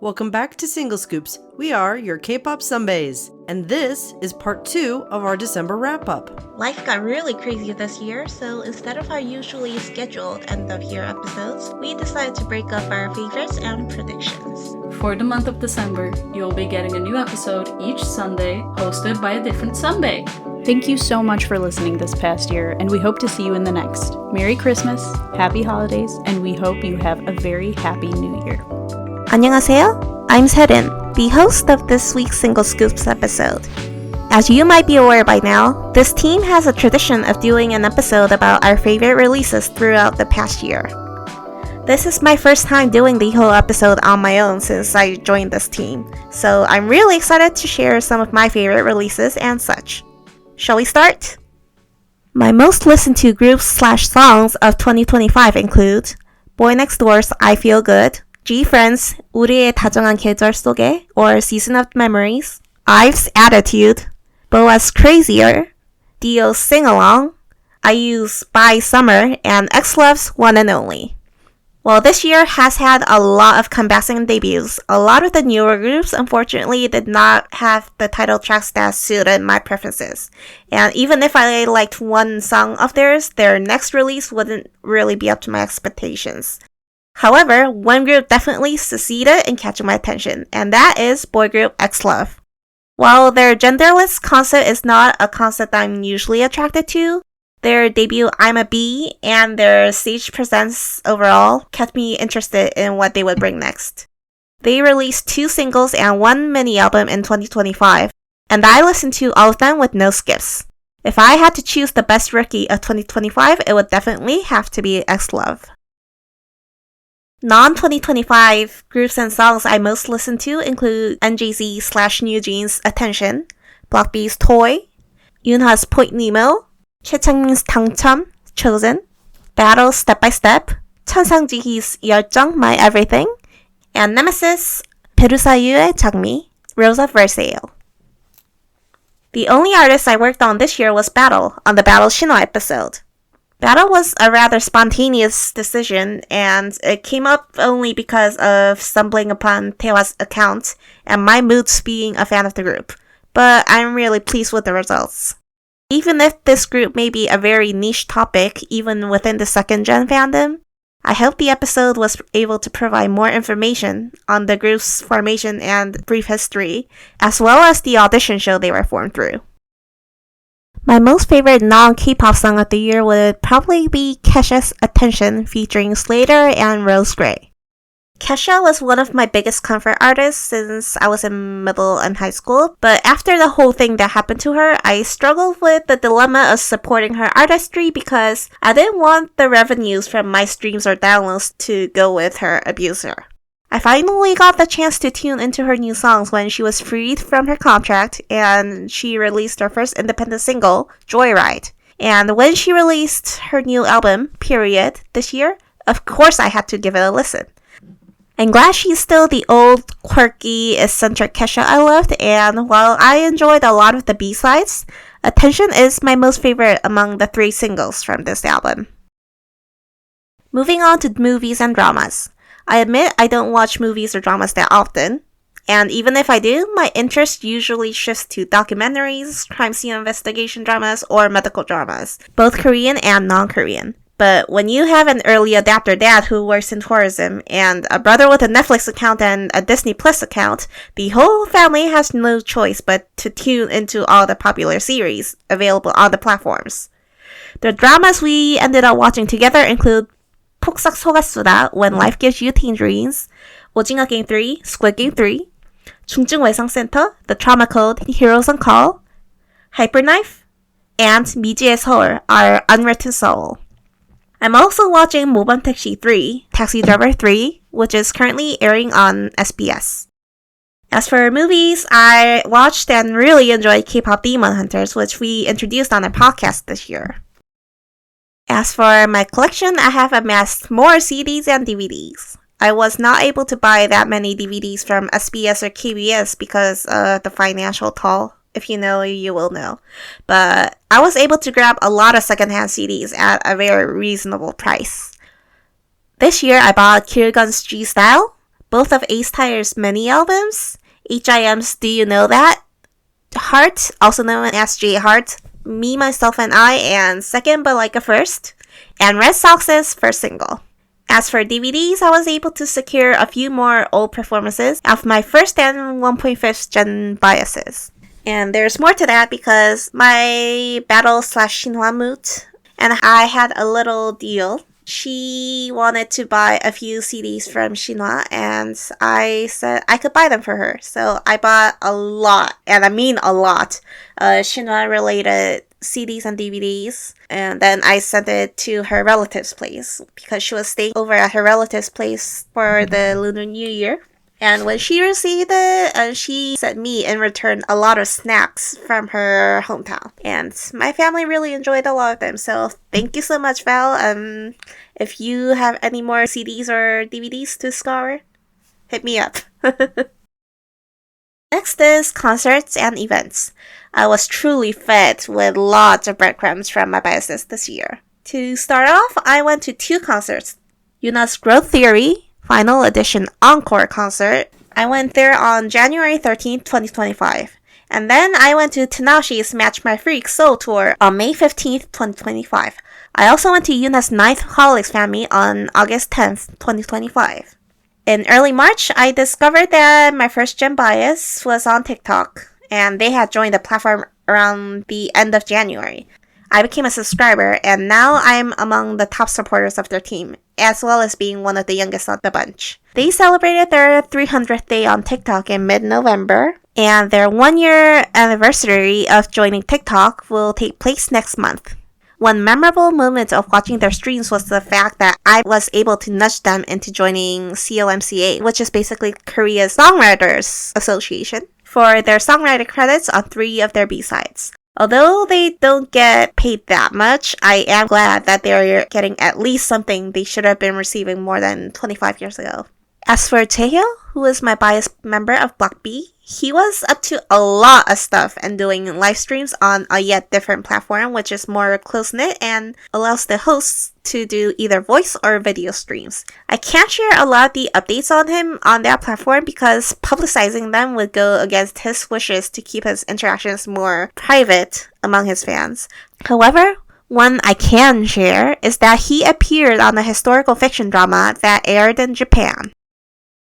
Welcome back to Single Scoops. We are your K-Pop Sundaes, and this is part 2 of our December wrap-up. Life got really crazy this year, so instead of our usually scheduled end-of-year episodes, we decided to break up our favorites and predictions. For the month of December, you'll be getting a new episode each Sunday, hosted by a different Sunday. Thank you so much for listening this past year, and we hope to see you in the next. Merry Christmas, Happy Holidays, and we hope you have a very happy New Year. 안녕하세요. I'm Serin, the host of this week's Single Scoops episode. As you might be aware by now, this team has a tradition of doing an episode about our favorite releases throughout the past year. This is my first time doing the whole episode on my own since I joined this team, so I'm really excited to share some of my favorite releases and such. Shall we start? My most listened to groups/songs of 2025 include Boy Next Door's I Feel Good, G-Friend's 우리의 다정한 계절 속에 or Season of Memories, IVE's Attitude, BoA's Crazier, Dio's Sing Along, IU's By Summer, and X-Love's One and Only. While this year has had a lot of comebacks and debuts, a lot of the newer groups unfortunately did not have the title tracks that suited my preferences. And even if I liked one song of theirs, their next release wouldn't really be up to my expectations. However, one group definitely succeeded in catching my attention, and that is boy group X-Love. While their genderless concept is not a concept I'm usually attracted to, their debut I'm a Bee and their stage presence overall kept me interested in what they would bring next. They released 2 singles and 1 mini-album in 2025, and I listened to all of them with no skips. If I had to choose the best rookie of 2025, it would definitely have to be X-Love. Non-2025 groups and songs I most listen to include NJZ/NewJeans' Attention, Block B's Toy, Yoonha's Point Nemo, 최창민's 당첨, Chosen, Battle's Step by Step, 천상지희's 열정, My Everything, and Nemesis, 베르사유의 장미, Rose of Versailles. The only artist I worked on this year was Battle on the Battle Shino episode. Battle was a rather spontaneous decision, and it came up only because of stumbling upon Taewa's account and my moods being a fan of the group, but I'm really pleased with the results. Even if this group may be a very niche topic even within the second-gen fandom, I hope the episode was able to provide more information on the group's formation and brief history, as well as the audition show they were formed through. My most favorite non-K-pop song of the year would probably be Kesha's Attention featuring Slater and Rose Gray. Kesha was one of my biggest comfort artists since I was in middle and high school, but after the whole thing that happened to her, I struggled with the dilemma of supporting her artistry because I didn't want the revenues from my streams or downloads to go with her abuser. I finally got the chance to tune into her new songs when she was freed from her contract and she released her first independent single, Joyride. And when she released her new album, Period, this year, of course I had to give it a listen. I'm glad she's still the old, quirky, eccentric Kesha I loved, and while I enjoyed a lot of the B-sides, Attention is my most favorite among the 3 singles from this album. Moving on to movies and dramas. I admit I don't watch movies or dramas that often, and even if I do, my interest usually shifts to documentaries, crime scene investigation dramas, or medical dramas, both Korean and non-Korean. But when you have an early adapter dad who works in tourism, and a brother with a Netflix account and a Disney Plus account, the whole family has no choice but to tune into all the popular series available on the platforms. The dramas we ended up watching together include 폭삭 속았수다, When Life Gives You Tangerines, 오징어 게임 3, Squid Game 3, 중증외상센터, The Trauma Code, Heroes on Call, Hyperknife, and 미지의 서울, Our Unwritten Soul. I'm also watching 모범택시 3, Taxi Driver 3, which is currently airing on SBS. As for movies, I watched and really enjoyed K-Pop Demon Hunters, which we introduced on our podcast this year. As for my collection, I have amassed more CDs and DVDs. I was not able to buy that many DVDs from SBS or KBS because of the financial toll. If you know, you will know. But I was able to grab a lot of secondhand CDs at a very reasonable price. This year, I bought Kirgon's G-Style, both of Ace Tire's mini albums, HIM's Do You Know That, Heart, also known as J Heart, Me, Myself, and I, and Second But Like a First, and Red Sox's first single. As for DVDs, I was able to secure a few more old performances of my first and 1.5th gen biases. And there's more to that because my battle/Shinhwa moot, and I had a little deal. She wanted to buy a few CDs from Shinhwa, and I said I could buy them for her. So I bought a lot, and I mean a lot, Shinhwa-related CDs and DVDs, and then I sent it to her relative's place because she was staying over at her relative's place for the Lunar New Year. And when she received it, she sent me in return a lot of snacks from her hometown. And my family really enjoyed a lot of them. So thank you so much, Val. If you have any more CDs or DVDs to scour, hit me up. Next is concerts and events. I was truly fed with lots of breadcrumbs from my biases this year. To start off, I went to 2 concerts. Yuna's Growth Theory Final Edition Encore concert. I went there on January 13th, 2025. And then I went to Tenashi's Match My Freak Soul Tour on May 15th, 2025. I also went to Yuna's 9th Holics Family on August 10th, 2025. In early March, I discovered that my first gen bias was on TikTok, and they had joined the platform around the end of January. I became a subscriber, and now I'm among the top supporters of their team, as well as being one of the youngest on the bunch. They celebrated their 300th day on TikTok in mid-November, and their 1-year anniversary of joining TikTok will take place next month. One memorable moment of watching their streams was the fact that I was able to nudge them into joining COMCA, which is basically Korea's Songwriters Association, for their songwriter credits on 3 of their B-sides. Although they don't get paid that much, I am glad that they're getting at least something they should have been receiving more than 25 years ago. As for Taehyo, who is my biased member of Block B, he was up to a lot of stuff and doing live streams on a yet different platform, which is more close-knit and allows the hosts to do either voice or video streams. I can't share a lot of the updates on him on that platform because publicizing them would go against his wishes to keep his interactions more private among his fans. However, one I can share is that he appeared on a historical fiction drama that aired in Japan.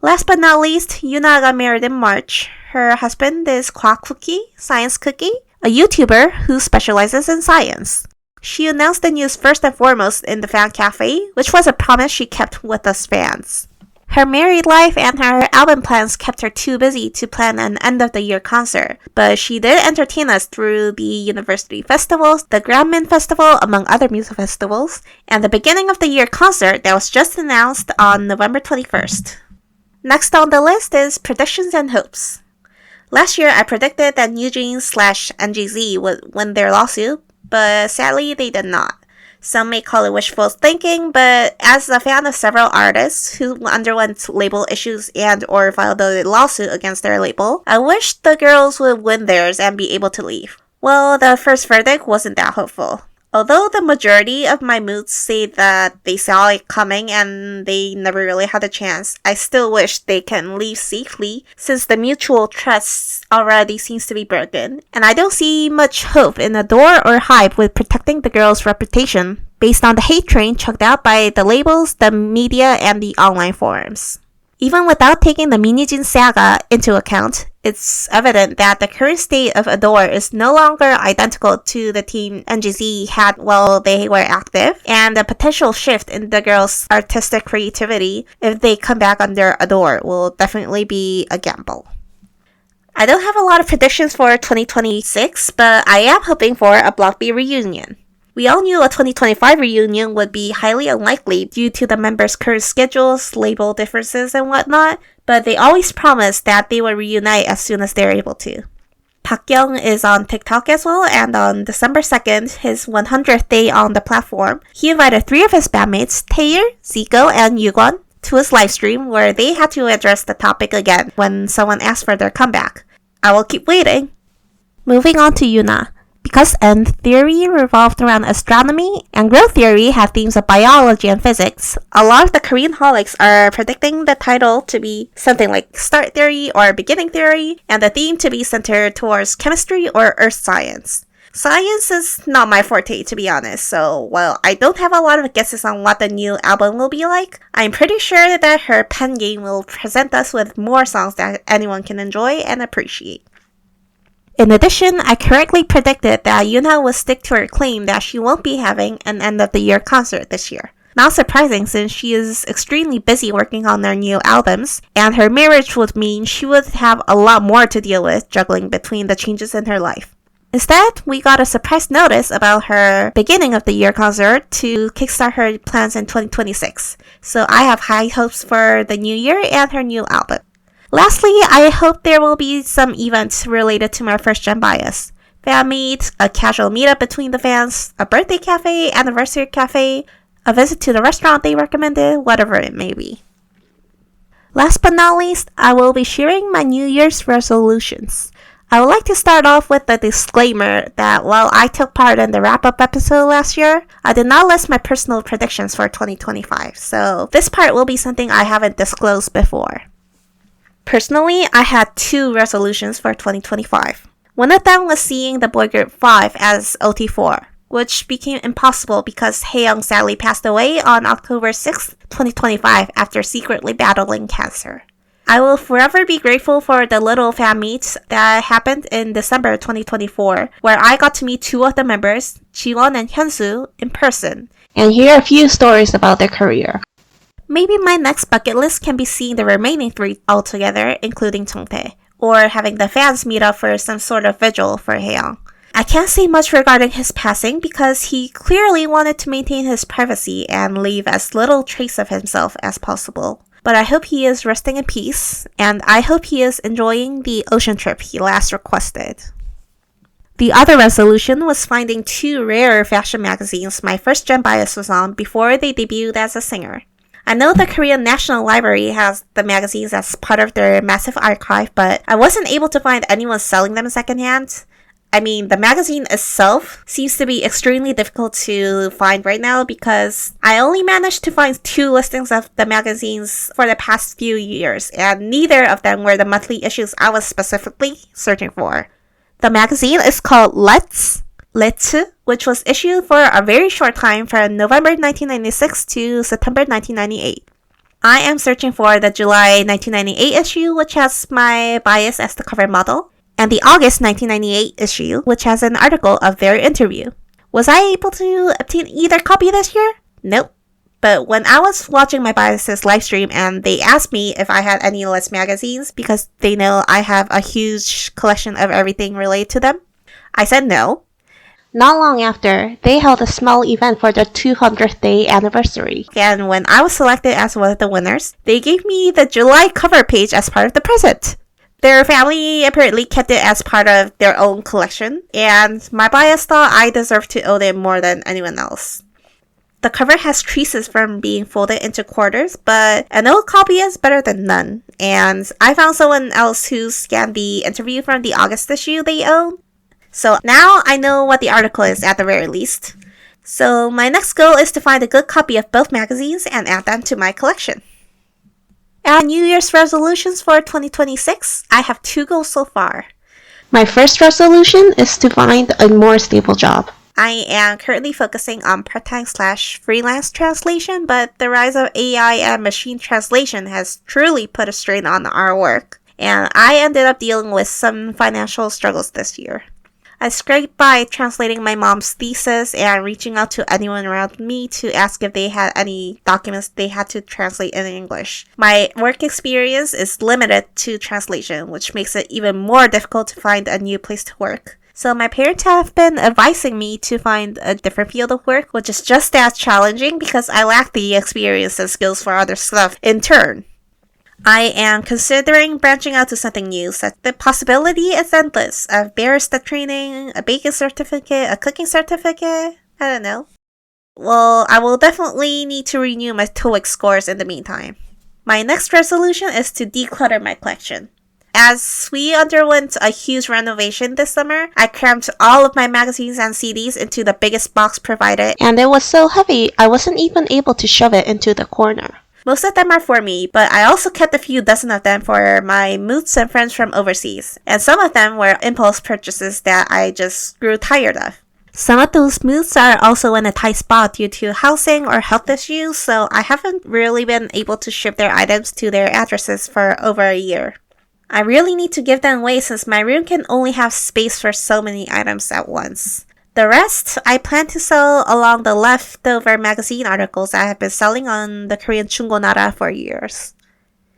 Last but not least, Yuna got married in March. Her husband is Science Cookie, a YouTuber who specializes in science. She announced the news first and foremost in the fan cafe, which was a promise she kept with us fans. Her married life and her album plans kept her too busy to plan an end-of-the-year concert, but she did entertain us through the university festivals, the Grammin Festival, among other music festivals, and the beginning of the year concert that was just announced on November 21st. Next on the list is predictions and hopes. Last year, I predicted that NewJeans/NGZ would win their lawsuit, but sadly, they did not. Some may call it wishful thinking, but as a fan of several artists who underwent label issues and or filed a lawsuit against their label, I wish the girls would win theirs and be able to leave. Well, the first verdict wasn't that hopeful. Although the majority of my moods say that they saw it coming and they never really had a chance, I still wish they can leave safely since the mutual trust already seems to be broken. And I don't see much hope in Adore or Hype with protecting the girls' reputation based on the hate train chucked out by the labels, the media, and the online forums. Even without taking the Minijin saga into account, it's evident that the current state of Adore is no longer identical to the team NGZ had while they were active, and the potential shift in the girls' artistic creativity if they come back under Adore will definitely be a gamble. I don't have a lot of predictions for 2026, but I am hoping for a Block B reunion. We all knew a 2025 reunion would be highly unlikely due to the members' current schedules, label differences, and whatnot, but they always promised that they would reunite as soon as they're able to. Park-young is on TikTok as well, and on December 2nd, his 100th day on the platform, he invited 3 of his bandmates, Taeil, Zico, and Yugon, to his livestream where they had to address the topic again when someone asked for their comeback. I will keep waiting. Moving on to Yuna. Because N theory revolved around astronomy and growth theory had themes of biology and physics, a lot of the Korean holics are predicting the title to be something like start theory or beginning theory, and the theme to be centered towards chemistry or earth science. Science is not my forte, to be honest, so while I don't have a lot of guesses on what the new album will be like, I'm pretty sure that her pen game will present us with more songs that anyone can enjoy and appreciate. In addition, I correctly predicted that Yuna will stick to her claim that she won't be having an end-of-the-year concert this year. Not surprising since she is extremely busy working on their new albums, and her marriage would mean she would have a lot more to deal with juggling between the changes in her life. Instead, we got a surprise notice about her beginning of the year concert to kickstart her plans in 2026. So I have high hopes for the new year and her new album. Lastly, I hope there will be some events related to my first gen bias. Fan meet, a casual meetup between the fans, a birthday cafe, anniversary cafe, a visit to the restaurant they recommended, whatever it may be. Last but not least, I will be sharing my New Year's resolutions. I would like to start off with a disclaimer that while I took part in the wrap-up episode last year, I did not list my personal predictions for 2025, so this part will be something I haven't disclosed before. Personally, I had 2 resolutions for 2025. One of them was seeing the boy group 5 as OT4, which became impossible because Haeyoung sadly passed away on October 6, 2025 after secretly battling cancer. I will forever be grateful for the little fan meets that happened in December 2024, where I got to meet 2 of the members, Jiwon and Hyunsu, in person, and hear a few stories about their career. Maybe my next bucket list can be seeing the remaining 3 all together, including Jongtae, or having the fans meet up for some sort of vigil for Haeyoung. I can't say much regarding his passing because he clearly wanted to maintain his privacy and leave as little trace of himself as possible. But I hope he is resting in peace, and I hope he is enjoying the ocean trip he last requested. The other resolution was finding 2 rare fashion magazines my first gen bias was on before they debuted as a singer. I know the Korean National Library has the magazines as part of their massive archive, but I wasn't able to find anyone selling them secondhand. I mean, the magazine itself seems to be extremely difficult to find right now because I only managed to find 2 listings of the magazines for the past few years, and neither of them were the monthly issues I was specifically searching for. The magazine is called Let's, which was issued for a very short time from November 1996 to September 1998. I am searching for the July 1998 issue, which has my bias as the cover model, and the August 1998 issue, which has an article of their interview. Was I able to obtain either copy this year? Nope. But when I was watching my biases livestream and they asked me if I had any Let's magazines because they know I have a huge collection of everything related to them, I said no. Not long after, they held a small event for their 200th day anniversary. And when I was selected as one of the winners, they gave me the July cover page as part of the present. Their family apparently kept it as part of their own collection, and my bias thought I deserved to own it more than anyone else. The cover has creases from being folded into quarters, but an old copy is better than none, and I found someone else who scanned the interview from the August issue they own. So now I know what the article is at the very least. So my next goal is to find a good copy of both magazines and add them to my collection. And New Year's resolutions for 2026, I have 2 goals so far. My first resolution is to find a more stable job. I am currently focusing on part-time/freelance translation, but the rise of AI and machine translation has truly put a strain on our work, and I ended up dealing with some financial struggles this year. I scraped by translating my mom's thesis and reaching out to anyone around me to ask if they had any documents they had to translate in English. My work experience is limited to translation, which makes it even more difficult to find a new place to work. So my parents have been advising me to find a different field of work, which is just as challenging because I lack the experience and skills for other stuff in turn. I am considering branching out to something new, such the possibility is endless. A barista training, a baking certificate, a cooking certificate, I don't know. Well, I will definitely need to renew my TOEIC scores in the meantime. My next resolution is to declutter my collection. As we underwent a huge renovation this summer, I crammed all of my magazines and CDs into the biggest box provided, and it was so heavy I wasn't even able to shove it into the corner. Most of them are for me, but I also kept a few dozen of them for my moods and friends from overseas, and some of them were impulse purchases that I just grew tired of. Some of those moods are also in a tight spot due to housing or health issues, so I haven't really been able to ship their items to their addresses for over a year. I really need to give them away since my room can only have space for so many items at once. The rest, I plan to sell along the leftover magazine articles I have been selling on the Korean Chungonara for years.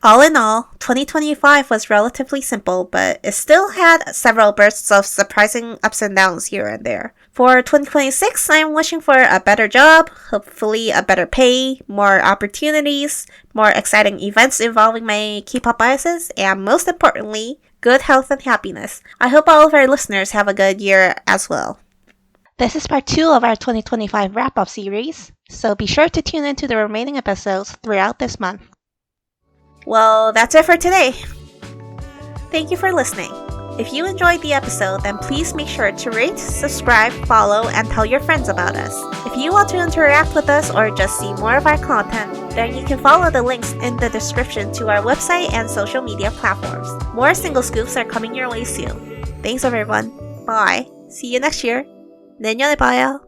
All in all, 2025 was relatively simple, but it still had several bursts of surprising ups and downs here and there. For 2026, I'm wishing for a better job, hopefully a better pay, more opportunities, more exciting events involving my K-pop biases, and most importantly, good health and happiness. I hope all of our listeners have a good year as well. This is part 2 of our 2025 wrap-up series, so be sure to tune into the remaining episodes throughout this month. Well, that's it for today. Thank you for listening. If you enjoyed the episode, then please make sure to rate, subscribe, follow, and tell your friends about us. If you want to interact with us or just see more of our content, then you can follow the links in the description to our website and social media platforms. More single scoops are coming your way soon. Thanks everyone. Bye. See you next year. 내년에 봐요.